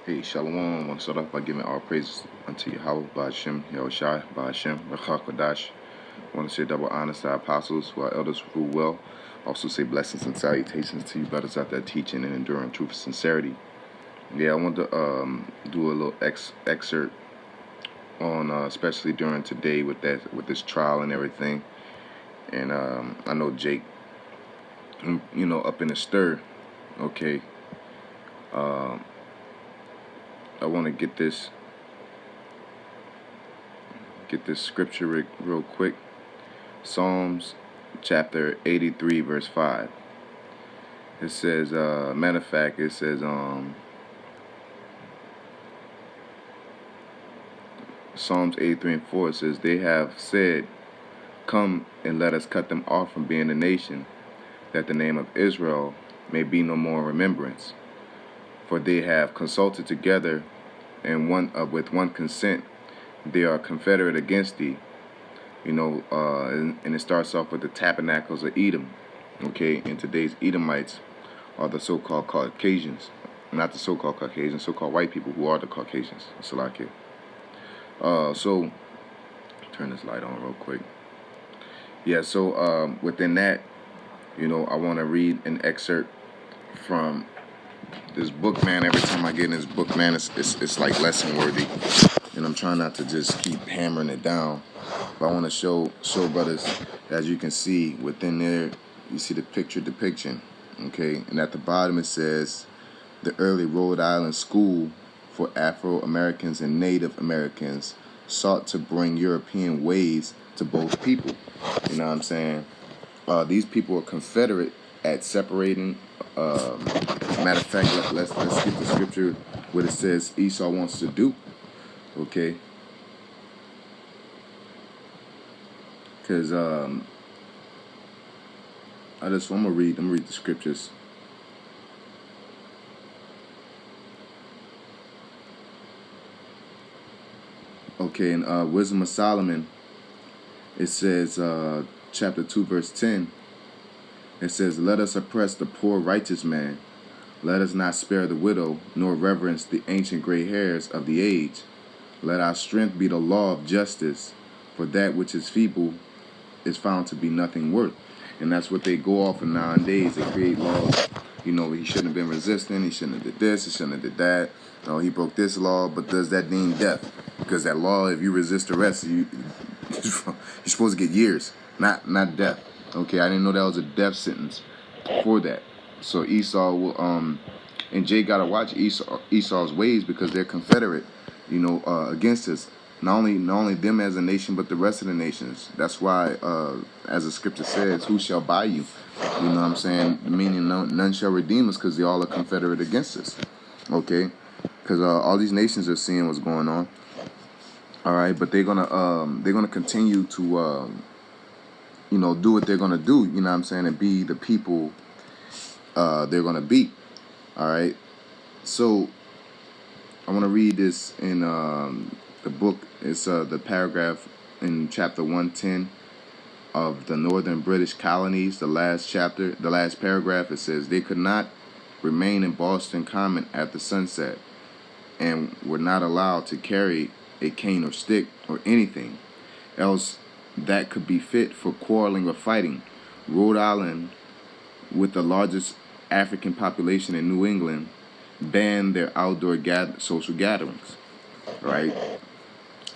Hey, Shalom. I want to start off by giving all praises unto Yahweh, Ba'ashem, Yahushai, Ba'ashem, Rachak Kodash. I want to say double honor to our apostles, who are elders who rule well. Also say blessings and salutations to you brothers out there teaching and enduring truth and sincerity. Yeah, I want to do a little excerpt on, especially during today with this trial and everything. And I know Jake, up in a stir. Okay. I want to get this scripture real quick. Psalms chapter 83 verse 5. It says, matter of fact, it says, Psalms 83 and 4, it says, they have said, come and let us cut them off from being a nation, that the name of Israel may be no more in remembrance. For they have consulted together, and with one consent, they are confederate against thee. And it starts off with the tabernacles of Edom. Okay, and today's Edomites are the so-called Caucasians, not the so-called Caucasians, so-called white people who are the Caucasians. Salakia. So turn this light on real quick. Yeah. So within that, I want to read an excerpt from this book, man. Every time I get in this book, man, it's like lesson worthy, and I'm trying not to just keep hammering it down. But I want to show brothers, as you can see within there, you see the picture depiction, okay? And at the bottom it says, the early Rhode Island school for Afro-Americans and Native Americans sought to bring European ways to both people. You know what I'm saying? These people are confederate at separating. Matter of fact, let's get the scripture what it says Esau wants to do. Okay. Because I'm gonna read the scriptures. Okay, in Wisdom of Solomon, it says chapter 2 verse 10. It says, let us oppress the poor righteous man. Let us not spare the widow, nor reverence the ancient gray hairs of the age. Let our strength be the law of justice, for that which is feeble is found to be nothing worth. And that's what they go off of nowadays. They create laws. He shouldn't have been resisting. He shouldn't have did this. He shouldn't have did that. No, he broke this law, but does that mean death? Because that law, if you resist arrest, you're supposed to get years, not death. Okay, I didn't know that was a death sentence for that. So Esau will, and Jay gotta watch Esau's ways, because they're confederate, against us. Not only them as a nation, but the rest of the nations. That's why, as the scripture says, who shall buy you? You know what I'm saying? Meaning none shall redeem us, because they all are confederate against us. Okay, because all these nations are seeing what's going on. All right, but they're gonna continue to do what they're gonna do. You know what I'm saying, and be the people they're gonna be. All right, so I want to read this in the book. It's the paragraph in chapter 110 of the Northern British Colonies. The last paragraph. It says, they could not remain in Boston Common after sunset, and were not allowed to carry a cane or stick or anything else that could be fit for quarreling or fighting. Rhode Island, with the largest African population in New England, banned their outdoor social gatherings. Right?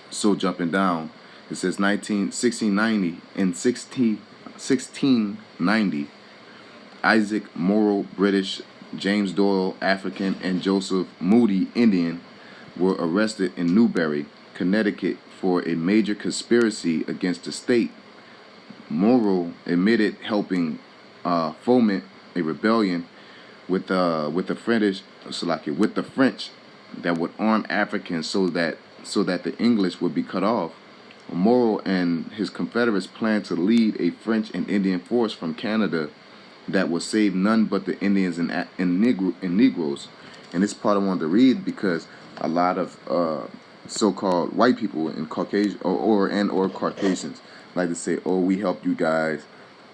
So jumping down, it says 1690, Isaac Morrow, British, James Doyle, African, and Joseph Moody, Indian, were arrested in Newbury, Connecticut, for a major conspiracy against the state. Morrow admitted helping foment a rebellion with the French that would arm Africans so that the English would be cut off. Morrow and his Confederates planned to lead a French and Indian force from Canada that would save none but the Indians and Negroes. And this part I wanted to read because a lot of so-called white people in Caucasian or Caucasians like to say, "Oh, we helped you guys.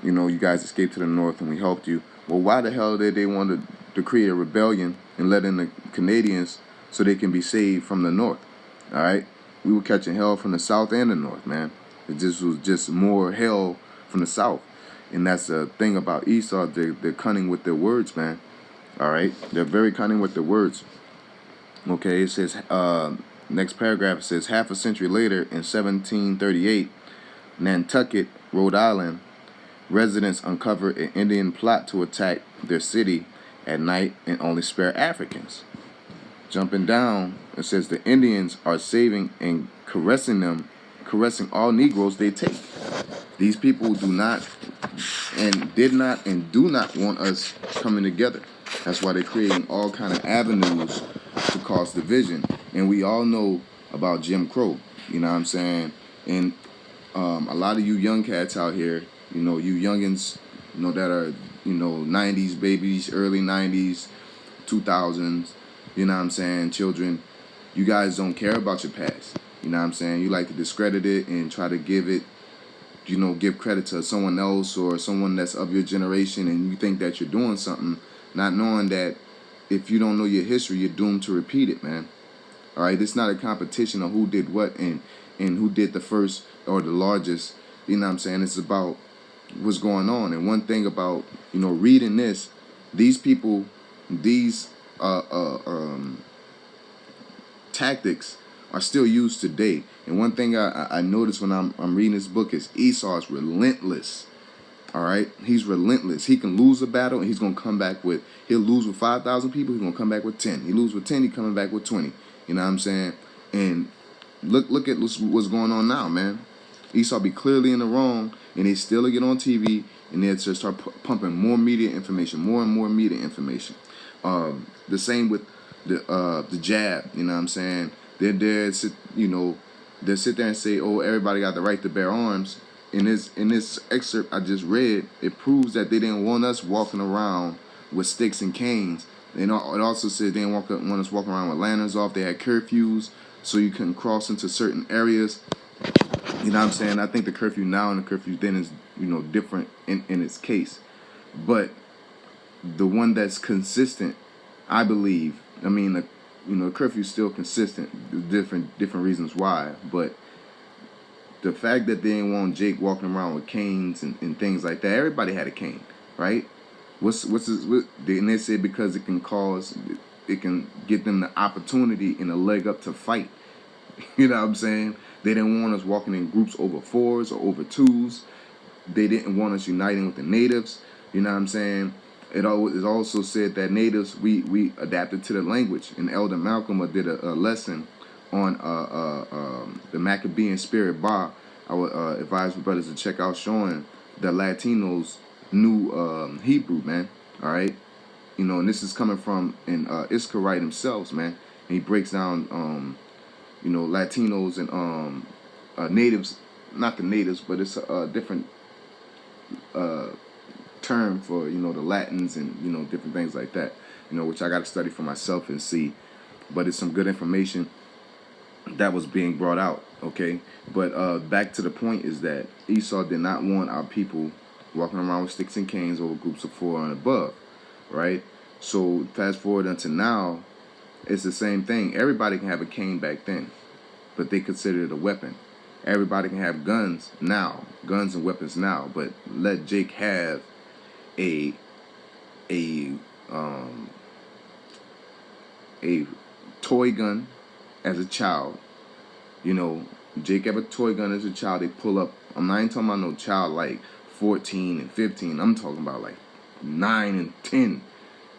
You guys escaped to the north and we helped you." Well, why the hell did they want to create a rebellion and let in the Canadians so they can be saved from the north. All right, we were catching hell from the south and the north, man. It just was just more hell from the south, and that's the thing about Esau. They're cunning with their words, man. All right, they're very cunning with their words. Okay, it says next paragraph. It says half a century later, in 1738, Nantucket, Rhode Island, residents uncovered an Indian plot to attack their city at night and only spare Africans. Jumping down, it says the Indians are saving and caressing all Negroes they take. These people do not and did not and do not want us coming together. That's why they're creating all kind of avenues to cause division. And we all know about Jim Crow, you know what I'm saying? And a lot of you young cats out here, you know, you youngins, you know, that are, you know, 90s babies, early 90s, 2000s, you know what I'm saying, children, you guys don't care about your past. You know what I'm saying? You like to discredit it and try to give it, you know, give credit to someone else or someone that's of your generation, and you think that you're doing something, not knowing that if you don't know your history, you're doomed to repeat it, man. All right, it's not a competition of who did what and who did the first or the largest. You know what I'm saying? It's about what's going on. And one thing about, you know, reading this, these people, these tactics are still used today. And one thing I noticed when I'm reading this book is Esau is relentless. All right, he's relentless. He can lose a battle and he's gonna come back with. He'll lose with 5,000 people. He's gonna come back with 10. He lose with 10. He's coming back with 20. You know what I'm saying? And look at what's going on now, man. Esau be clearly in the wrong, and they still get on TV and they just start pumping more media information, more and more media information. The same with the jab. You know what I'm saying? They're there, you know, they sit there and say, "Oh, everybody got the right to bear arms." In this excerpt I just read, it proves that they didn't want us walking around with sticks and canes. And it also said they didn't want us walking around with lanterns off. They had curfews, so you couldn't cross into certain areas. You know what I'm saying? I think the curfew now and the curfew then is, you know, different in its case. But the one that's consistent, I believe, I mean, the curfew's still consistent. Different reasons why, but the fact that they didn't want Jake walking around with canes and things like that. Everybody had a cane, right? And they said because it can give them the opportunity and a leg up to fight. You know what I'm saying? They didn't want us walking in groups over 4s or over 2s. They didn't want us uniting with the natives. You know what I'm saying? It also said that natives, we adapted to the language. And Elder Malcolm did a lesson on the Maccabean Spirit Bar. I would advise my brothers to check out, showing that Latinos knew Hebrew, man. All right, you know, and this is coming from Ishaw Wright himself, man. And he breaks down, you know, Latinos and natives, not the natives, but it's a different term for, you know, the Latins and, you know, different things like that. You know, which I got to study for myself and see. But it's some good information that was being brought out, okay? But back to the point is that Esau did not want our people walking around with sticks and canes over groups of 4 and above, right? So fast forward until now, it's the same thing. Everybody can have a cane back then, but they considered it a weapon. Everybody can have guns now, guns and weapons now, but let Jake have a toy gun as a child. You know, Jake have a toy gun as a child. They pull up. I'm not even talking about no child like 14 and 15. I'm talking about like 9 and 10.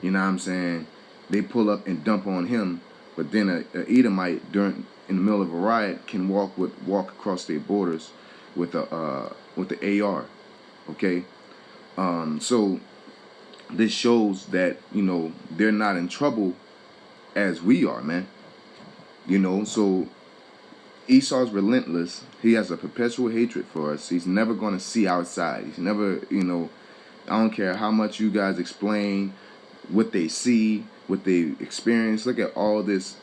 You know what I'm saying? They pull up and dump on him. But then a Edomite in the middle of a riot can walk across their borders with the AR. Okay, so this shows that, you know, they're not in trouble as we are, man. You know, so Esau's relentless. He has a perpetual hatred for us. He's never going to see our side. He's never, you know, I don't care how much you guys explain what they see, what they experience. Look at all these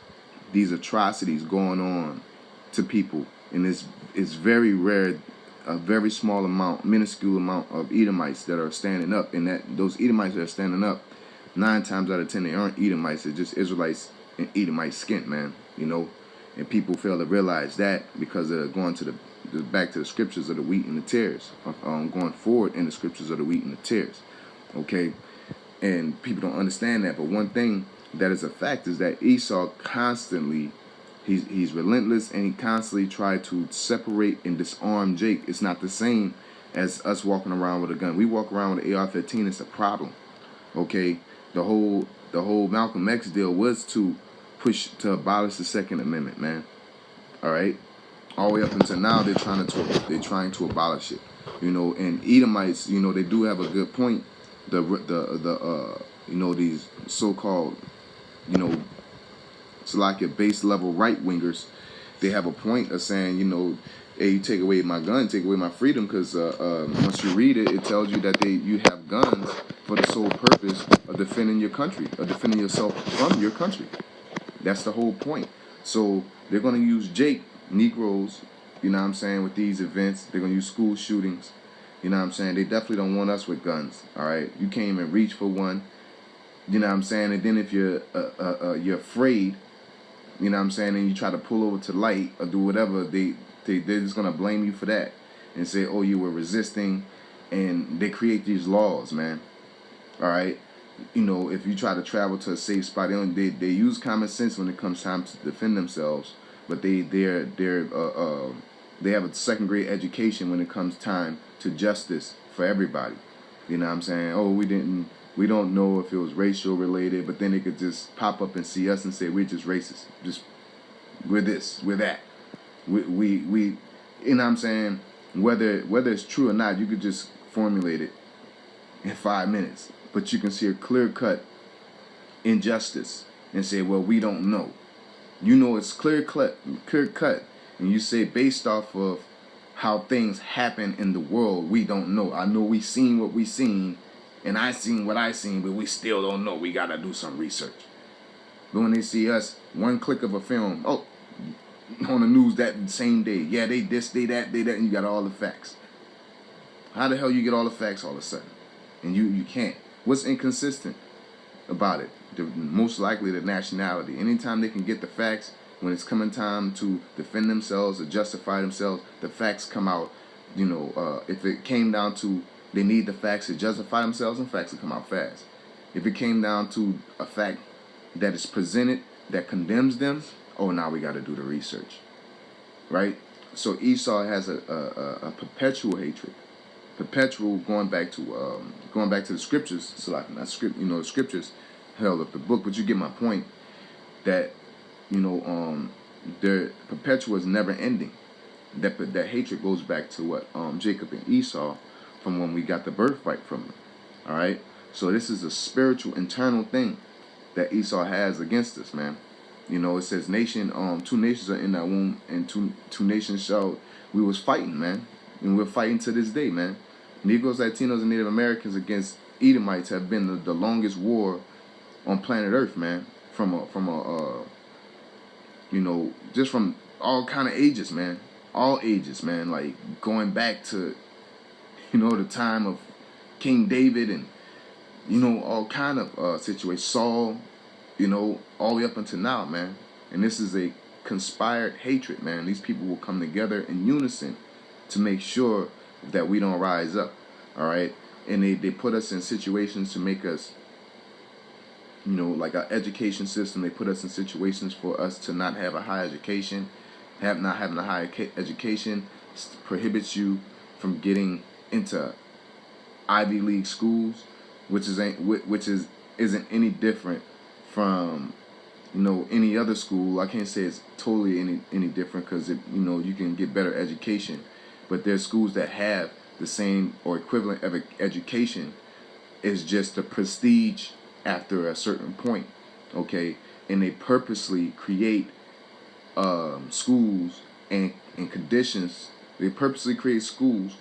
atrocities going on to people. And it's very rare, a very small amount, minuscule amount of Edomites that are standing up. And that those Edomites that are standing up, 9 times out of 10, they aren't Edomites. They're just Israelites and Edomite skin, man. And people fail to realize that because they're going to the back to the scriptures of the wheat and the tares, going forward in the scriptures of the wheat and the tares, okay? And people don't understand that. But one thing that is a fact is that Esau constantly, he's relentless, and he constantly tried to separate and disarm Jake. It's not the same as us walking around with a gun. We walk around with an AR-15. It's a problem, okay? The whole Malcolm X deal was to push to abolish the Second Amendment, man. All right, all the way up until now, they're trying to abolish it. And Edomites, they do have a good point. These so-called, it's like your base level right wingers, they have a point of saying, hey, you take away my gun, take away my freedom, because once you read it, it tells you that you have guns for the sole purpose of defending your country, of defending yourself from your country. That's the whole point. So they're going to use Jake, Negroes, with these events. They're going to use school shootings. They definitely don't want us with guns, all right? You can't even reach for one, And then if you're afraid, and you try to pull over to the light or do whatever, they're just going to blame you for that and say, oh, you were resisting, and they create these laws, man, all right? If you try to travel to a safe spot, they use common sense when it comes time to defend themselves, but they have a second grade education when it comes time to justice for everybody. Oh, we don't know if it was racial related, but then they could just pop up and see us and say we're just racist, we're this, we're that, we whether it's true or not, you could just formulate it in 5 minutes. But you can see a clear-cut injustice and say, well, we don't know. It's clear-cut. And you say, based off of how things happen in the world, we don't know. I know we seen what we seen, and I seen what I seen, but we still don't know. We got to do some research. But when they see us, one click of a film, on the news that same day, yeah, they this, they that, and you got all the facts. How the hell you get all the facts all of a sudden? And you can't. What's inconsistent about it? Most likely the nationality. Anytime they can get the facts, when it's coming time to defend themselves or justify themselves, the facts come out. If it came down to they need the facts to justify themselves, and facts will come out fast. If it came down to a fact that is presented that condemns them, now we got to do the research, right? So Esau has a perpetual hatred. Perpetual, going back to the scriptures. So like not script, the scriptures held up the book, but you get my point. That their perpetual is never ending. That hatred goes back to what Jacob and Esau, from when we got the birthright from them. All right. So this is a spiritual internal thing that Esau has against us, man. It says two nations are in that womb, and two nations shall. We was fighting, man, and we're fighting to this day, man. Negroes, Latinos, and Native Americans against Edomites have been the longest war on planet Earth, man. Just from all kind of ages, man. All ages, man. Like going back to, the time of King David and, all kind of situations. Saul, all the way up until now, man. And this is a conspired hatred, man. These people will come together in unison to make sure that we don't rise up, all right? And they put us in situations to make us, like our education system, they put us in situations for us to not have a high education. Not having a high education prohibits you from getting into Ivy League schools, which isn't any different from any other school. I can't say it's totally any different, because you can get better education. But there's schools that have the same or equivalent of education. It's just the prestige after a certain point, okay? And they purposely create schools and conditions. They purposely create schools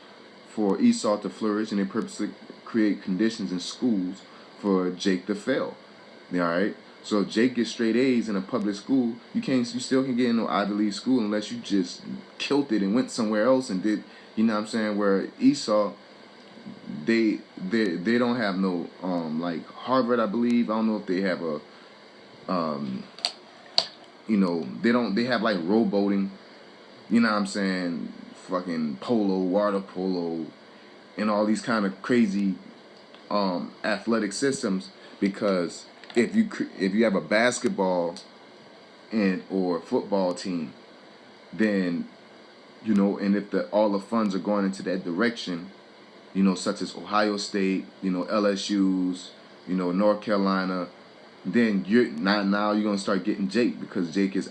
for Esau to flourish, and they purposely create conditions in schools for Jake to fail. All right? So if Jake gets straight A's in a public school, you still can get into Ivy League school unless you just killed it and went somewhere else and did, where Esau, they don't have no like Harvard, I believe. I don't know if they have they have like rowboating, you know what I'm saying, fucking polo, water polo, and all these kind of crazy athletic systems, because if you have a basketball and or football team, then and if all the funds are going into that direction, such as Ohio State, LSU's, North Carolina, then you're gonna start getting Jake, because Jake is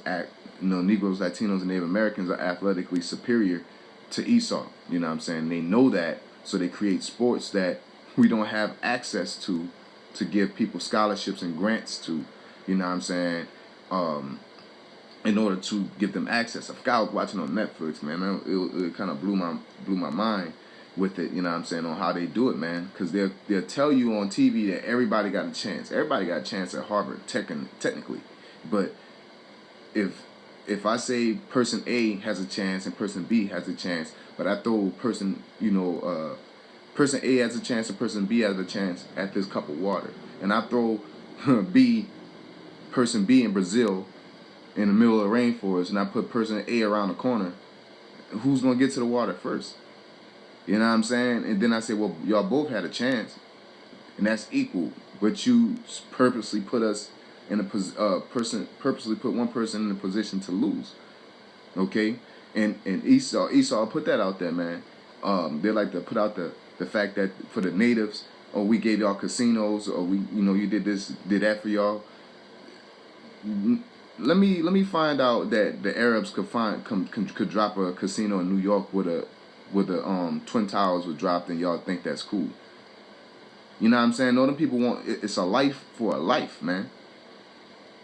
Negroes, Latinos, and Native Americans are athletically superior to Ishaw. You know what I'm saying? They know that, so they create sports that we don't have access to give people scholarships and grants to. You know what I'm saying? In order to give them access. I forgot I was watching on Netflix, man. It kind of blew my mind with it. You know what I'm saying, on how they do it, man. Because they'll tell you on TV that everybody got a chance. Everybody got a chance at Harvard, technically. But if I say person A has a chance and person B has a chance, but I throw person A has a chance and person B has a chance at this cup of water, and I throw person B in Brazil in the middle of the rainforest, and I put person A around the corner, who's gonna get to the water first? You know what I'm saying? And then I say, well, y'all both had a chance, and that's equal. But you purposely put us in purposely put one person in a position to lose. Okay? And Esau put that out there, man. They like to put out the fact that for the natives, we gave y'all casinos, or you did this, did that for y'all. Let me find out that the Arabs could drop a casino in New York with the Twin Towers were dropped, and y'all think that's cool. You know what I'm saying? No, them people it's a life for a life, man.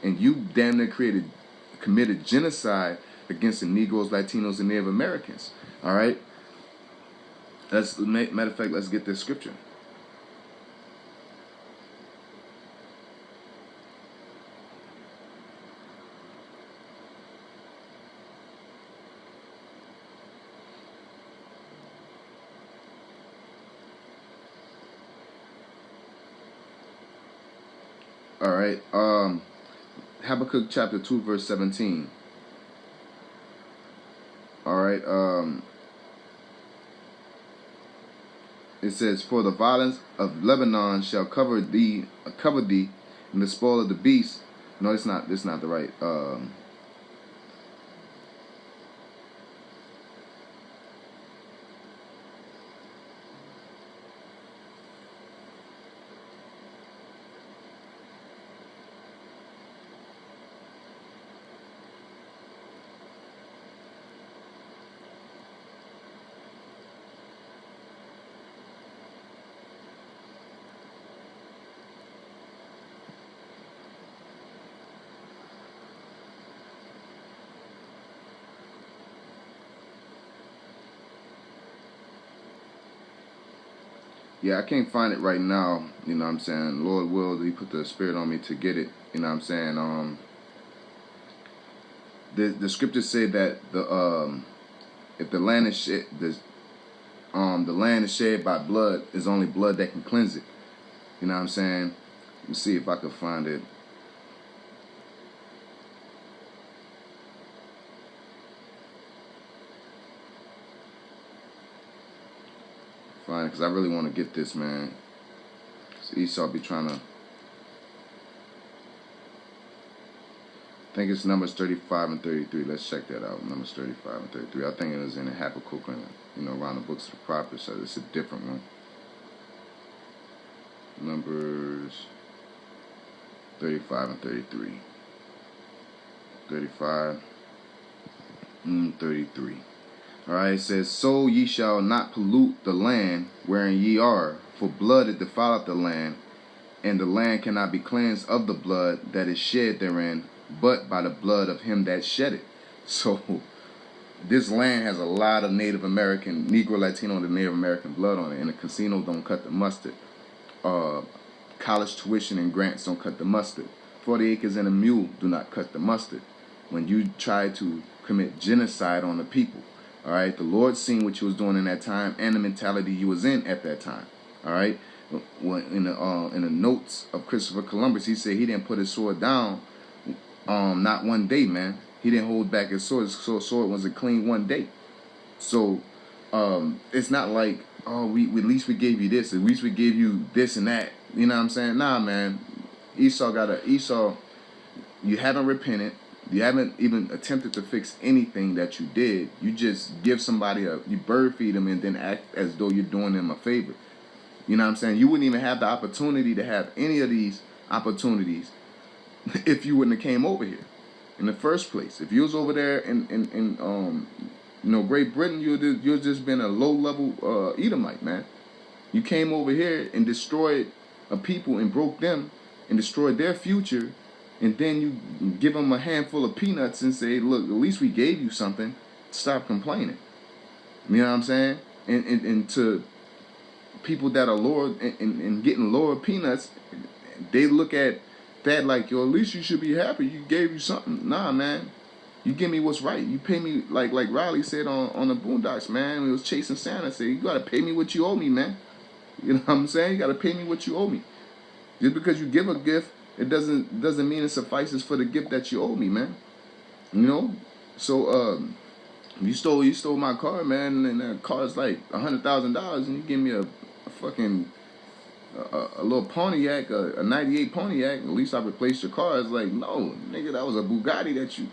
And you damn near committed genocide against the Negroes, Latinos, and Native Americans. All right. Matter of fact, let's get this scripture. All right. Habakkuk chapter 2 verse 17. All right. It says, "For the violence of Lebanon shall cover thee, and the spoil of the beast." No, it's not. It's not the right. Yeah, I can't find it right now. You know what I'm saying? Lord will, He put the Spirit on me to get it. You know what I'm saying? The scriptures say that if the land is shed, the land is shed by blood, is only blood that can cleanse it. You know what I'm saying? Let me see if I can find it. Fine, because I really want to get this, man. So Esau be trying to. I think it's Numbers 35 and 33. Let's check that out. Numbers 35 and 33. I think it was in the Habakkuk and around the books of the prophets. So it's a different one. Numbers 35 and 33. 35 and 33. Alright, it says, "So ye shall not pollute the land wherein ye are, for blood it defileth the land, and the land cannot be cleansed of the blood that is shed therein, but by the blood of him that shed it." So this land has a lot of Native American, Negro, Latino, and Native American blood on it, and the casinos don't cut the mustard. College tuition and grants don't cut the mustard. 40 acres and a mule do not cut the mustard. When you try to commit genocide on the people, all right, the Lord seen what you was doing in that time and the mentality you was in at that time. All right, when in the notes of Christopher Columbus, he said he didn't put his sword down not one day, man. He didn't hold back his sword. His sword wasn't clean one day. So it's not like, oh, we at least we gave you this, at least we gave you this and that. You know what I'm saying? Nah, man. Esau, you haven't repented. You haven't even attempted to fix anything that you did. You just give somebody you bird feed them and then act as though you're doing them a favor. You know what I'm saying? You wouldn't even have the opportunity to have any of these opportunities if you wouldn't have came over here in the first place. If you was over there in Great Britain, you'd just been a low level Edomite, man. You came over here and destroyed a people and broke them and destroyed their future, and then you give them a handful of peanuts and say, look, at least we gave you something. Stop complaining. You know what I'm saying? And to people that are lower and getting lower peanuts, they look at that like, yo, at least you should be happy. You gave you something. Nah, man. You give me what's right. You pay me like Riley said on the Boondocks, man. When he was chasing Santa, said, you gotta pay me what you owe me, man. You know what I'm saying? You gotta pay me what you owe me. Just because you give a gift, it doesn't mean it suffices for the gift that you owe me, man. You know? So you stole my car, man, and that car's like $100,000, and you give me a fucking a little Pontiac, a 98 Pontiac, at least I replaced your car. It's like, no, nigga, that was a Bugatti that you,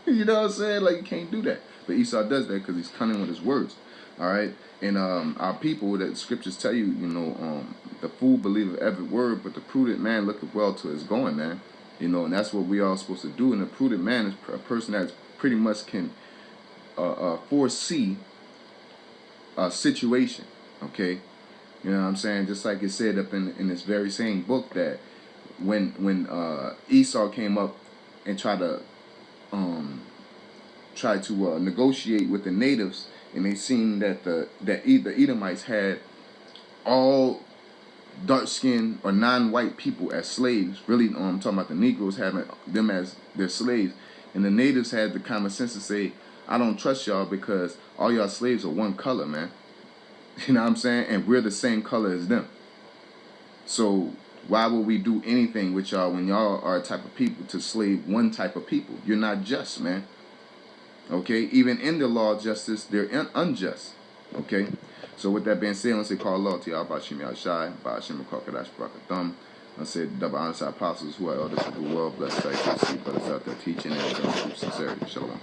you know what I'm saying? Like, you can't do that. But Esau does that because he's cunning with his words. All right? And our people, that scriptures tell you, the fool believeth every word, but the prudent man looketh well to his going, man. You know, and that's what we all supposed to do. And a prudent man is a person that pretty much can foresee a situation, okay? You know what I'm saying? Just like it said up in this very same book that when Esau came up and tried to negotiate with the natives, and they seen that the Edomites had all dark-skinned or non-white people as slaves. Really, I'm talking about the Negroes having them as their slaves, and the natives had the common sense to say, I don't trust y'all because all y'all slaves are one color, man. You know what I'm saying? And we're the same color as them. So why would we do anything with y'all when y'all are a type of people to slave one type of people? You're not just, man. Okay? Even in the law of justice, they're unjust. Okay? So with that being said, I want to say call law to y'all about Shimi Ishaw, about Shimi Kwakadash Brakathum. I said double honest apostles who are elders of the world, blessed thanks to see brothers out there teaching and truth sincerity. Shalom.